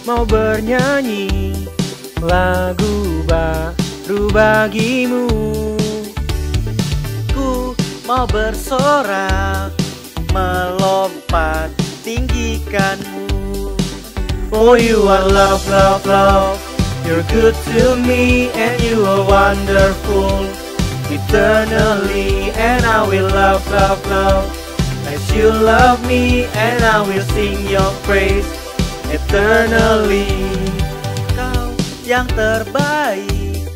mau bernyanyi lagu baru bagimu. Ku mau bersorak, melompat tinggikanmu. For you are love, love, love. You're good to me and you are wonderful. Eternally and I will love, love, love. As you love me and I will sing your praise eternally. Kau yang terbaik,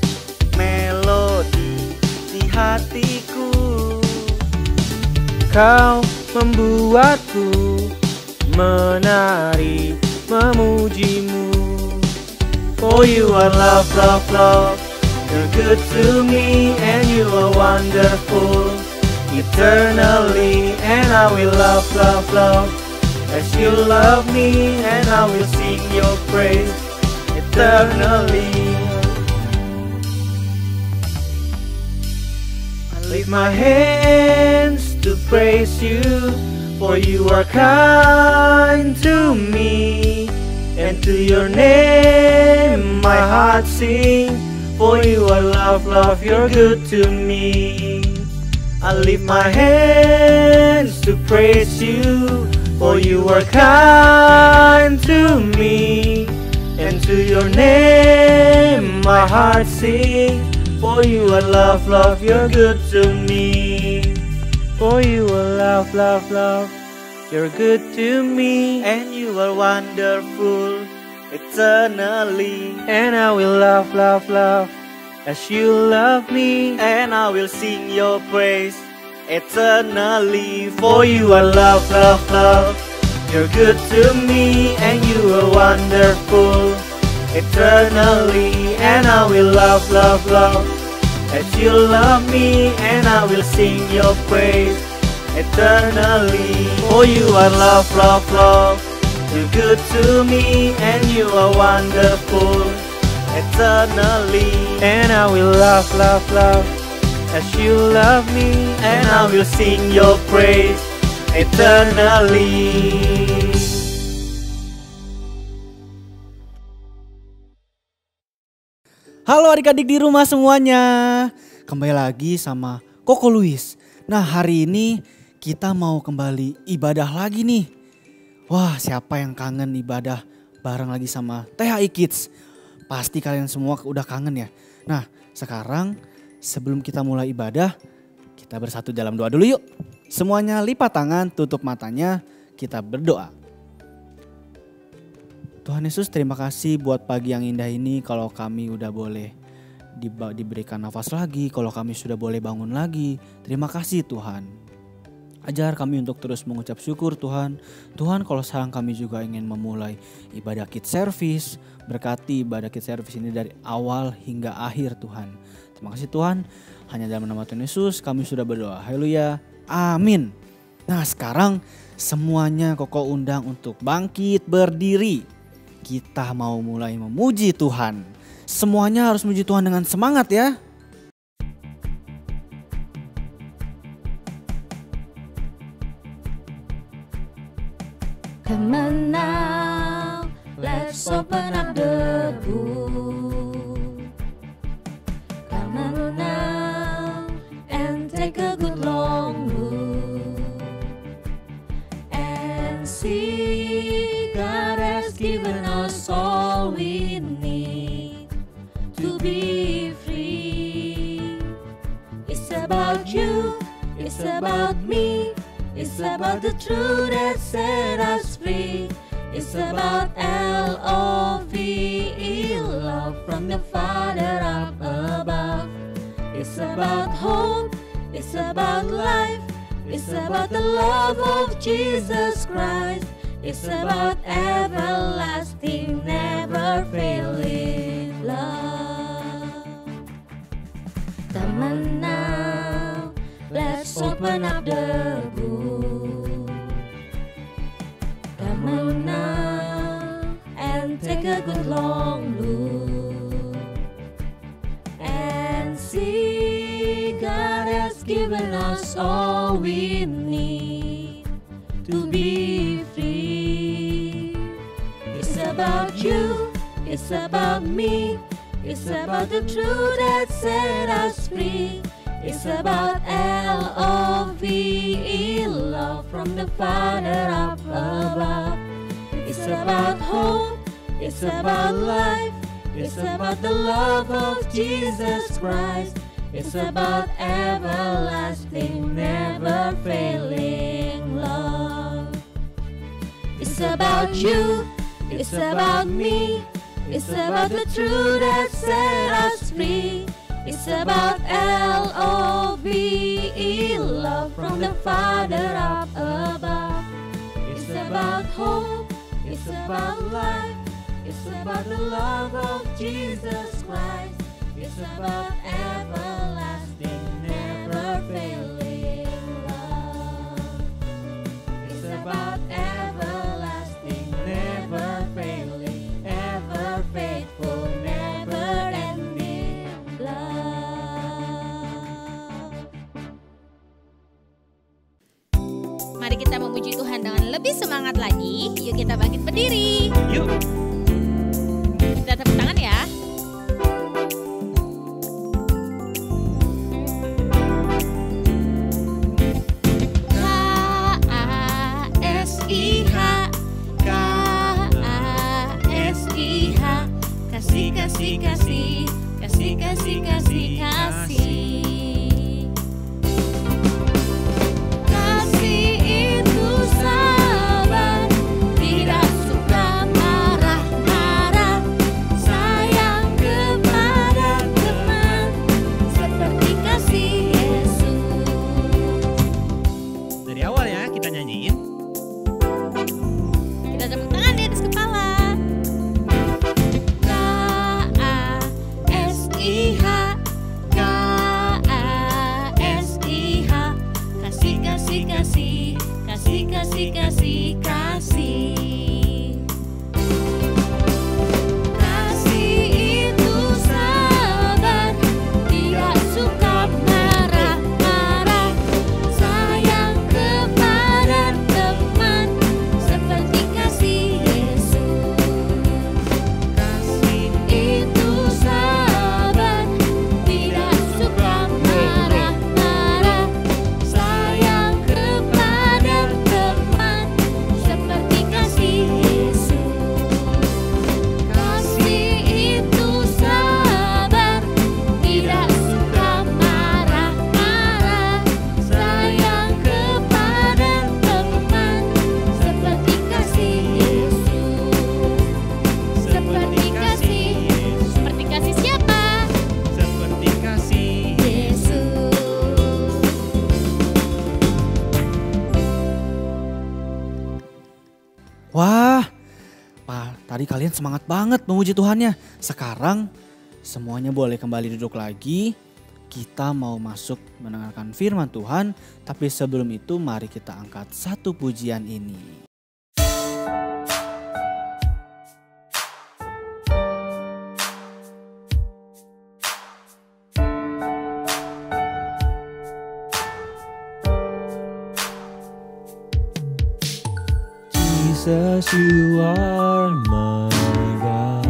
melodi di hatiku. Kau membuatku menari memujimu. For you are love, love, love. You're good to me and you are wonderful. Eternally and I will love, love, love. As you love me and I will sing your praise eternally. I lift my hands to praise you, for you are kind to me, and to your name my heart sings. For you are love, love, you're good to me. I lift my hands to praise you, for you are kind to me, and to your name my heart sings. For you are love, love, you're good to me. For you are love, love, love, you're good to me, and you are wonderful eternally. And I will love, love, love, as you love me, and I will sing your praise eternally. For you are love, love, love. You're good to me and you are wonderful eternally. And I will love, love, love, as you love me, and I will sing your praise eternally. For you are love, love, love. You're good to me and you are wonderful eternally. And I will love, love, love, as you love me, and I will sing your praise eternally. Halo adik-adik di rumah semuanya. Kembali lagi sama Koko Luis. Nah, hari ini kita mau kembali ibadah lagi nih. Wah, siapa yang kangen ibadah bareng lagi sama THI Kids? Pasti kalian semua udah kangen ya. Nah, sekarang sebelum kita mulai ibadah, kita bersatu dalam doa dulu yuk. Semuanya lipat tangan, tutup matanya, kita berdoa. Tuhan Yesus, terima kasih buat pagi yang indah ini. Kalau kami udah boleh diberikan nafas lagi, kalau kami sudah boleh bangun lagi. Terima kasih Tuhan. Ajar kami untuk terus mengucap syukur Tuhan. Tuhan, kalau sekarang kami juga ingin memulai ibadah Kids Service. Berkati ibadah Kids Service ini dari awal hingga akhir Tuhan. Terima kasih Tuhan. Hanya dalam nama Tuhan Yesus kami sudah berdoa. Haleluya. Amin. Nah, sekarang semuanya Koko undang untuk bangkit berdiri. Kita mau mulai memuji Tuhan. Semuanya harus memuji Tuhan dengan semangat ya. Come on now, let's open up the book. Come on now, and take a good long look. And see, God has given us all we need to be free. It's about you, it's about me. It's about the truth that set us free. It's about L-O-V-E, love from the Father up above. It's about hope, it's about life. It's about the love of Jesus Christ. It's about everlasting, never failing love. Come on now, let's open up the book. Come on now, and take a good long look. And see, God has given us all we need to be free. It's about you, It's about me. It's about the truth that set us free. It's about L-O-V-E, love from the Father up above. It's about hope. It's about life. It's about the love of Jesus Christ. It's about everlasting, never failing love. It's about you. It's about me. It's about the truth that set us free. It's about L-O-V-E, love from the Father up above. It's about hope. It's about life. It's about the love of Jesus Christ. It's about everlasting, never failing love. It's about everlasting, never failing, ever faithful, never ending love. Mari kita memuji Tuhan dengan lebih semangat lagi. Yuk kita bangkit berdiri. Yuk. Kita tepuk tangan ya. K-A-S-I-H, K-A-S-I-H, kasih, kasih, kasih, kasih, kasih, kasih, kasih. Kasih itu sabar, tidak suka marah-marah, sayang kepada teman, seperti kasih Yesus. Dari awal ya kita nyanyiin. Kita tepuk tangan di atas kepala. K-A-S-I-H, K-A-S-I-H, kasih, kasih, kasih, kasih, kasih, kasih, kasih. Kasih itu sabar, tidak suka marah-marah, sayang kepada teman, seperti kasih Yesus. Kasih itu sabar, tidak suka marah-marah, sayang kepada teman, seperti kasih Yesus. Kasih itu sabar, tidak suka marah-marah, sayang kepada teman, seperti kasih Yesus. Seperti kasih, seperti kasih siapa? Seperti kasih. Yesus. Wah, tadi kalian semangat banget memuji Tuhannya. Sekarang semuanya boleh kembali duduk lagi. Kita mau masuk mendengarkan firman Tuhan. Tapi sebelum itu mari kita angkat satu pujian ini. Jesus, you are my God.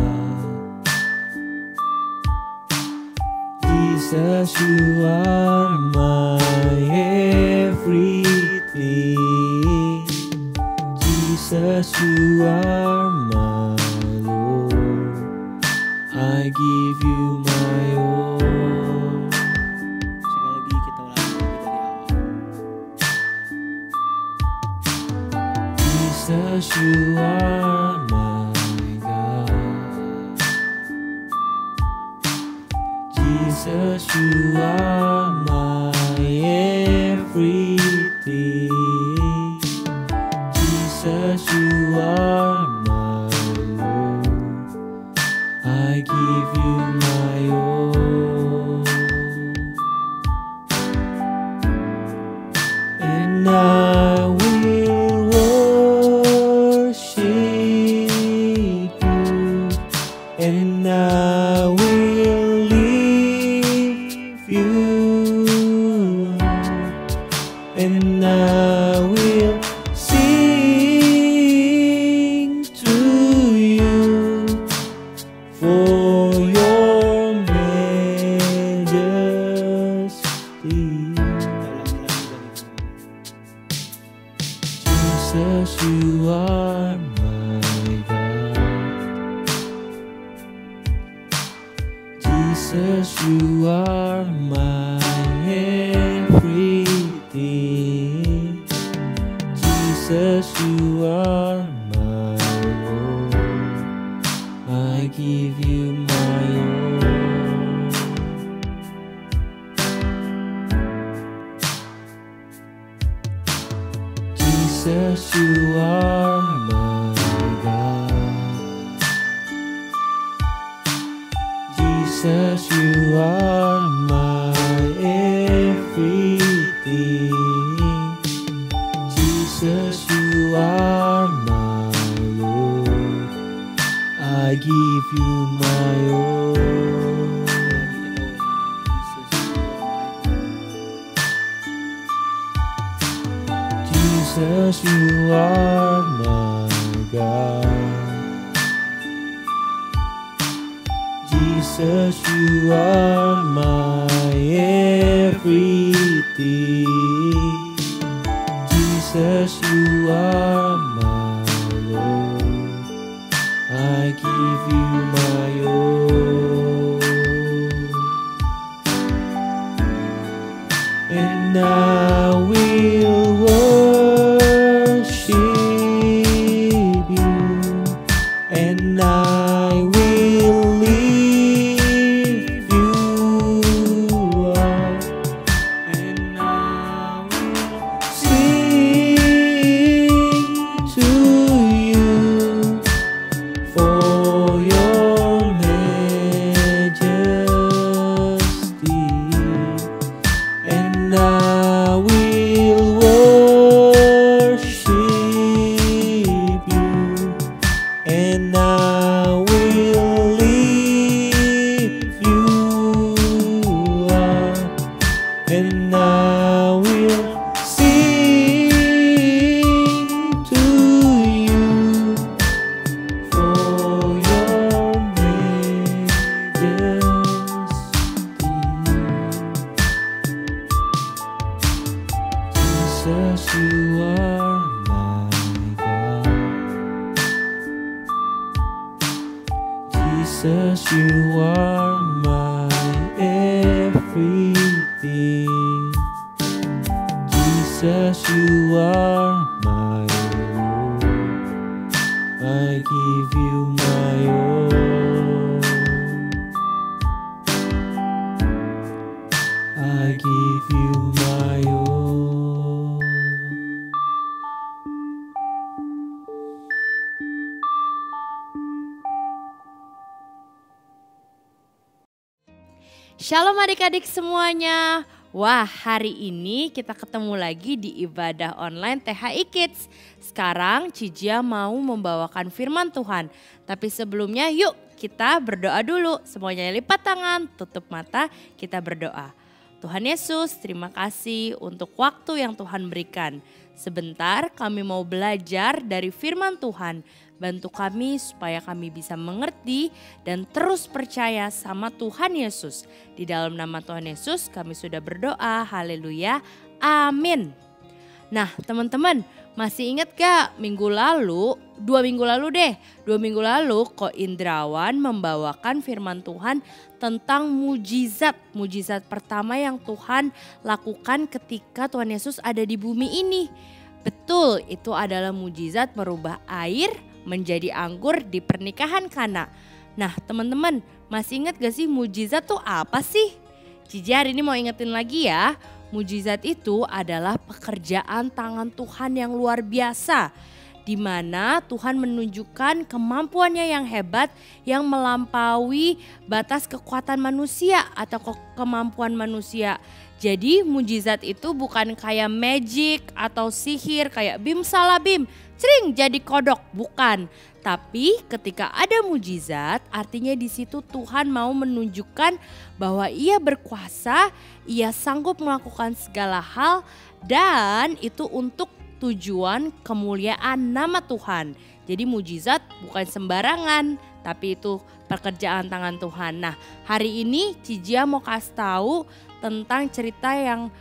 Jesus, you are my everything. Jesus, you are my Lord. I give you my all. Sekali lagi kita ulangi dari awal. Jesus, you are my God. Jesus, you are my everything. Jesus, you are my Lord. I give you my all. And I will worship you, and I will lift you up, and I will sing to you Jesus, you are my God. Jesus, you are my everything. Jesus, you are my Lord. I give you my all. Jesus, you are my God. Jesus, you are my everything. Jesus, you are my Lord. I give you my all. Jesus, you are my God. Jesus, you are my everything. Jesus, you are my Lord. I give you my all. And I will worship you, and I will lift you up, and I will sing to you for your majesty, and I will worship you, and I will lift you up, and I will sing to you for your majesty. Jesus, you are my God. Jesus, you are my everything. Jesus, you are my Lord. I give you my all. I give you my all. Shalom adik-adik semuanya. Wah, hari ini kita ketemu lagi di ibadah online THI Kids. Sekarang Cijia mau membawakan firman Tuhan. Tapi sebelumnya yuk kita berdoa dulu. Semuanya lipat tangan, tutup mata, kita berdoa. Tuhan Yesus, terima kasih untuk waktu yang Tuhan berikan. Sebentar kami mau belajar dari firman Tuhan. Bantu kami supaya kami bisa mengerti dan terus percaya sama Tuhan Yesus. Di dalam nama Tuhan Yesus kami sudah berdoa, haleluya, amin. Nah teman-teman, masih ingat gak dua minggu lalu Ko Indrawan membawakan firman Tuhan tentang mujizat pertama yang Tuhan lakukan ketika Tuhan Yesus ada di bumi ini. Betul, itu adalah mujizat merubah air menjadi anggur di pernikahan Kana. Nah teman-teman, masih ingat gak sih mujizat tuh apa sih? Cici hari ini mau ingetin lagi ya. Mujizat itu adalah pekerjaan tangan Tuhan yang luar biasa, di mana Tuhan menunjukkan kemampuannya yang hebat yang melampaui batas kekuatan manusia atau kemampuan manusia. Jadi mujizat itu bukan kayak magic atau sihir kayak bim salah bim, cering jadi kodok, bukan. Tapi ketika ada mujizat, artinya di situ Tuhan mau menunjukkan bahwa Ia berkuasa, Ia sanggup melakukan segala hal, dan itu untuk tujuan kemuliaan nama Tuhan. Jadi mujizat bukan sembarangan, tapi itu pekerjaan tangan Tuhan. Nah, hari ini Cijia mau kasih tahu tentang cerita yang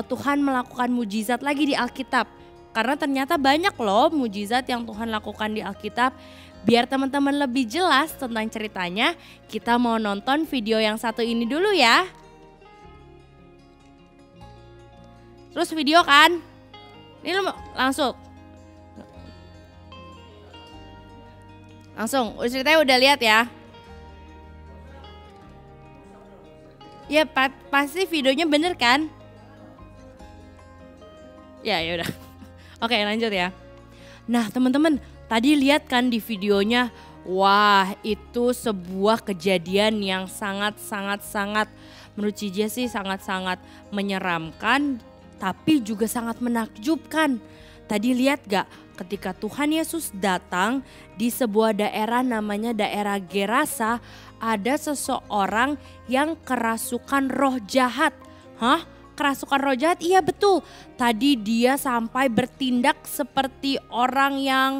Tuhan melakukan mujizat lagi di Alkitab. Karena ternyata banyak loh mujizat yang Tuhan lakukan di Alkitab. Biar teman-teman lebih jelas tentang ceritanya, kita mau nonton video yang satu ini dulu ya. Terus video kan? Ini lu langsung. Ceritanya udah lihat ya? Ya pasti videonya bener kan? Ya udah. Oke lanjut ya. Nah teman-teman tadi lihat kan di videonya. Wah itu sebuah kejadian yang sangat menurut Cijia sih sangat menyeramkan. Tapi juga sangat menakjubkan. Tadi lihat gak ketika Tuhan Yesus datang di sebuah daerah namanya daerah Gerasa, ada seseorang yang kerasukan roh jahat. Hah? Kerasukan roh jahat? Iya betul. Tadi dia sampai bertindak seperti orang yang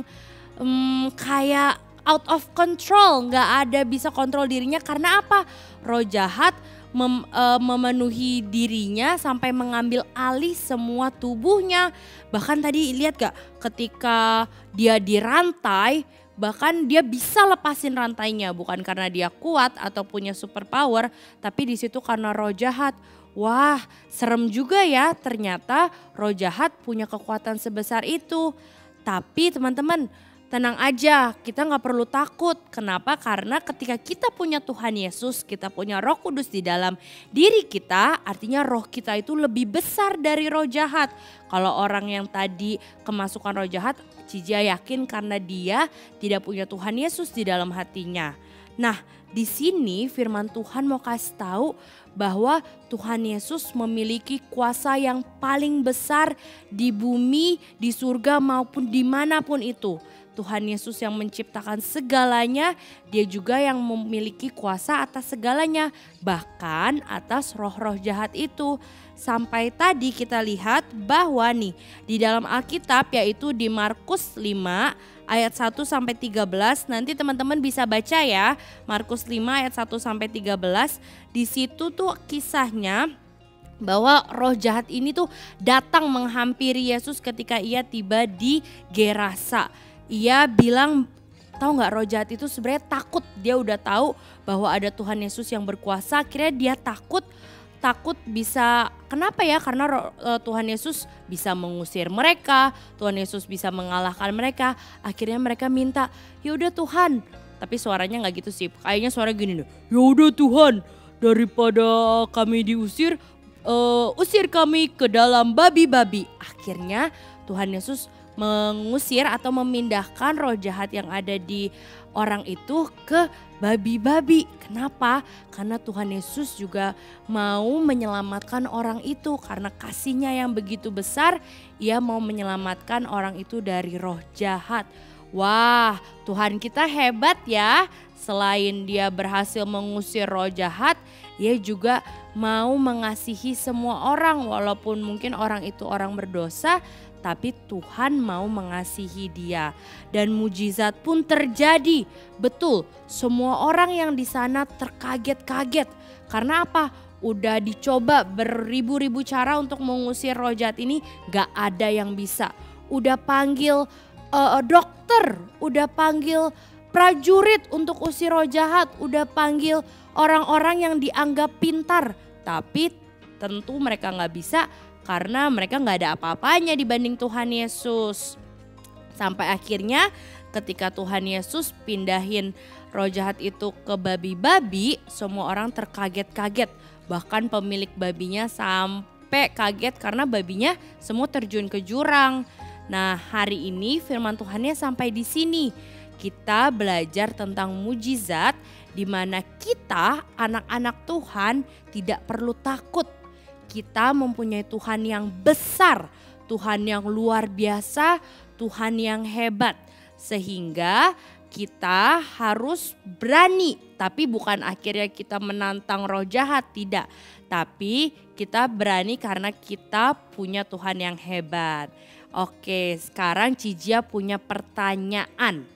kayak out of control. Gak ada bisa kontrol dirinya karena apa? Roh jahat memenuhi dirinya sampai mengambil alih semua tubuhnya. Bahkan tadi lihat gak ketika dia dirantai, bahkan dia bisa lepasin rantainya bukan karena dia kuat atau punya super power, tapi di situ karena roh jahat. Wah, serem juga ya, ternyata roh jahat punya kekuatan sebesar itu. Tapi teman-teman, tenang aja, kita gak perlu takut. Kenapa? Karena ketika kita punya Tuhan Yesus, kita punya Roh Kudus di dalam diri kita, artinya roh kita itu lebih besar dari roh jahat. Kalau orang yang tadi kemasukan roh jahat, Cijia yakin karena dia tidak punya Tuhan Yesus di dalam hatinya. Nah, di sini firman Tuhan mau kasih tahu bahwa Tuhan Yesus memiliki kuasa yang paling besar di bumi, di surga maupun dimanapun itu. Tuhan Yesus yang menciptakan segalanya, dia juga yang memiliki kuasa atas segalanya, bahkan atas roh-roh jahat itu. Sampai tadi kita lihat bahwa nih di dalam Alkitab yaitu di Markus 5 ayat 1 sampai 13, nanti teman-teman bisa baca ya. Markus 5 ayat 1 sampai 13. Di situ tuh kisahnya bahwa roh jahat ini tuh datang menghampiri Yesus ketika ia tiba di Gerasa. Ia bilang, tahu nggak, roh jahat itu sebenarnya takut. Dia udah tahu bahwa ada Tuhan Yesus yang berkuasa. Akhirnya dia takut bisa, kenapa ya? Karena Tuhan Yesus bisa mengusir mereka, Tuhan Yesus bisa mengalahkan mereka. Akhirnya mereka minta, ya udah Tuhan. Tapi suaranya nggak gitu sih. Kayaknya suara gini nih. Ya udah Tuhan, daripada kami diusir, usir kami ke dalam babi-babi. Akhirnya Tuhan Yesus mengusir atau memindahkan roh jahat yang ada di orang itu ke babi-babi. Kenapa? Karena Tuhan Yesus juga mau menyelamatkan orang itu. Karena kasihnya yang begitu besar, ia mau menyelamatkan orang itu dari roh jahat. Wah, Tuhan kita hebat ya. Selain dia berhasil mengusir roh jahat, ia juga mau mengasihi semua orang. Walaupun mungkin orang itu orang berdosa, tapi Tuhan mau mengasihi dia. Dan mujizat pun terjadi. Betul, semua orang yang di sana terkaget-kaget. Karena apa? Udah dicoba beribu-ribu cara untuk mengusir roh jahat ini, gak ada yang bisa. Udah panggil dokter, udah panggil prajurit untuk usir roh jahat, udah panggil orang-orang yang dianggap pintar. Tapi tentu mereka gak bisa karena mereka gak ada apa-apanya dibanding Tuhan Yesus. Sampai akhirnya ketika Tuhan Yesus pindahin roh jahat itu ke babi-babi, semua orang terkaget-kaget. Bahkan pemilik babinya sampai kaget karena babinya semua terjun ke jurang. Nah, hari ini firman Tuhannya sampai di sini. Kita belajar tentang mujizat di mana kita anak-anak Tuhan tidak perlu takut. Kita mempunyai Tuhan yang besar, Tuhan yang luar biasa, Tuhan yang hebat. Sehingga kita harus berani, tapi bukan akhirnya kita menantang roh jahat, tidak. Tapi kita berani karena kita punya Tuhan yang hebat. Oke, sekarang Cijia punya pertanyaan.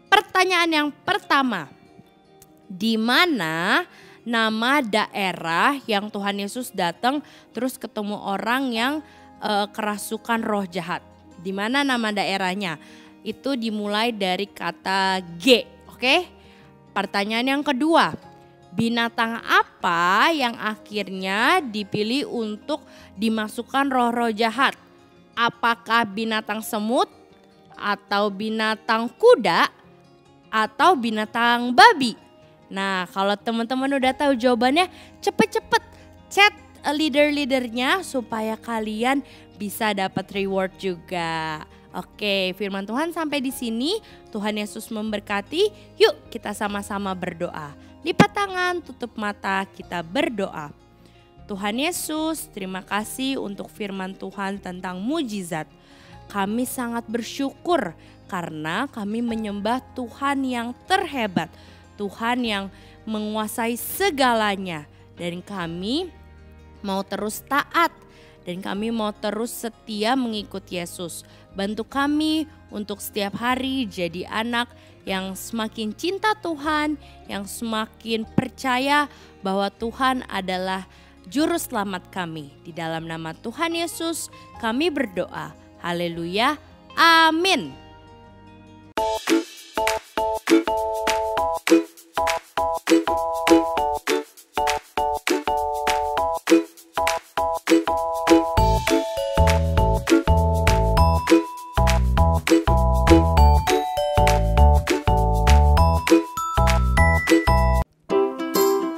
Pertanyaan yang pertama, di mana nama daerah yang Tuhan Yesus datang terus ketemu orang yang kerasukan roh jahat? Di mana nama daerahnya? Itu dimulai dari kata G, oke? Pertanyaan yang kedua, binatang apa yang akhirnya dipilih untuk dimasukkan roh-roh jahat? Apakah binatang semut, atau binatang kuda, atau binatang babi? Nah, kalau teman-teman udah tahu jawabannya, cepet-cepet chat leader-leadernya supaya kalian bisa dapat reward juga. Oke, firman Tuhan sampai di sini. Tuhan Yesus memberkati. Yuk kita sama-sama berdoa. Lipat tangan, tutup mata, kita berdoa. Tuhan Yesus, terima kasih untuk firman Tuhan tentang mujizat. Kami sangat bersyukur karena kami menyembah Tuhan yang terhebat. Tuhan yang menguasai segalanya. Dan kami mau terus taat. Dan kami mau terus setia mengikut Yesus. Bantu kami untuk setiap hari jadi anak yang semakin cinta Tuhan, yang semakin percaya bahwa Tuhan adalah Juru Selamat kami. Di dalam nama Tuhan Yesus kami berdoa. Haleluya, amin.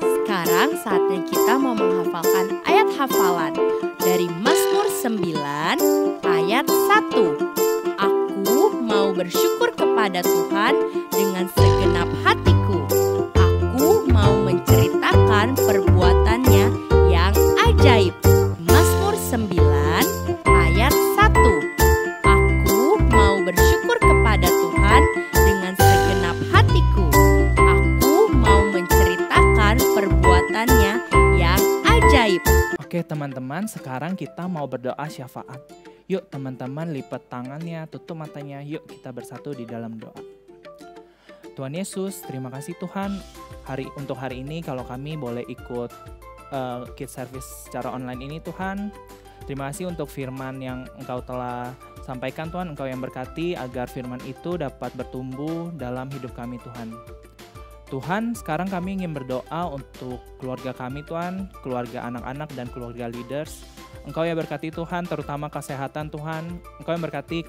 Sekarang saatnya kita mau menghafalkan ayat hafalan dari Mazmur 9 ayat 1. Aku mau bersyukur kepada Tuhan dengan segenap hatiku. Aku mau menceritakan perbuatannya yang ajaib. Mazmur 9 ayat 1. Aku mau bersyukur kepada Tuhan dengan segenap hatiku. Aku mau menceritakan perbuatannya yang ajaib. Oke teman-teman, sekarang kita mau berdoa syafaat. Yuk teman-teman lipat tangannya, tutup matanya, yuk kita bersatu di dalam doa. Tuhan Yesus, terima kasih Tuhan untuk hari ini kalau kami boleh ikut Kids Service secara online ini Tuhan. Terima kasih untuk firman yang Engkau telah sampaikan Tuhan, Engkau yang berkati agar firman itu dapat bertumbuh dalam hidup kami Tuhan. Tuhan, sekarang kami ingin berdoa untuk keluarga kami Tuhan, keluarga anak-anak dan keluarga leaders. Engkau yang berkati Tuhan, terutama kesehatan Tuhan. Engkau yang berkati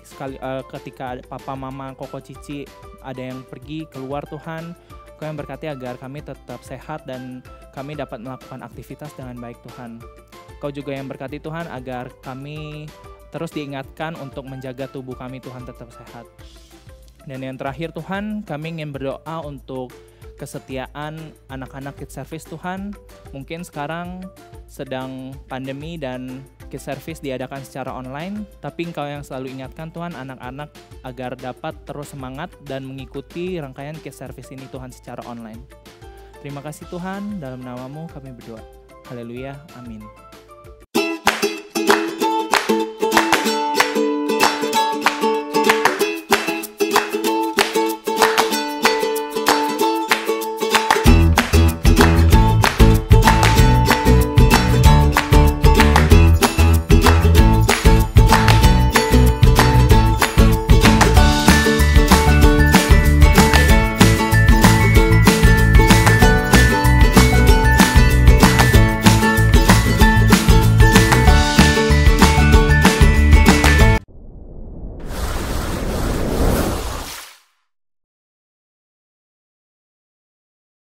ketika papa, mama, koko, cici ada yang pergi keluar Tuhan. Engkau yang berkati agar kami tetap sehat dan kami dapat melakukan aktivitas dengan baik Tuhan. Engkau juga yang berkati Tuhan agar kami terus diingatkan untuk menjaga tubuh kami Tuhan tetap sehat. Dan yang terakhir Tuhan, kami ingin berdoa untuk kesetiaan anak-anak Kids Service Tuhan. Mungkin sekarang sedang pandemi dan Kids Service diadakan secara online, tapi Engkau yang selalu ingatkan Tuhan anak-anak agar dapat terus semangat dan mengikuti rangkaian Kids Service ini Tuhan secara online. Terima kasih Tuhan, dalam nama-Mu kami berdoa. Haleluya, amin.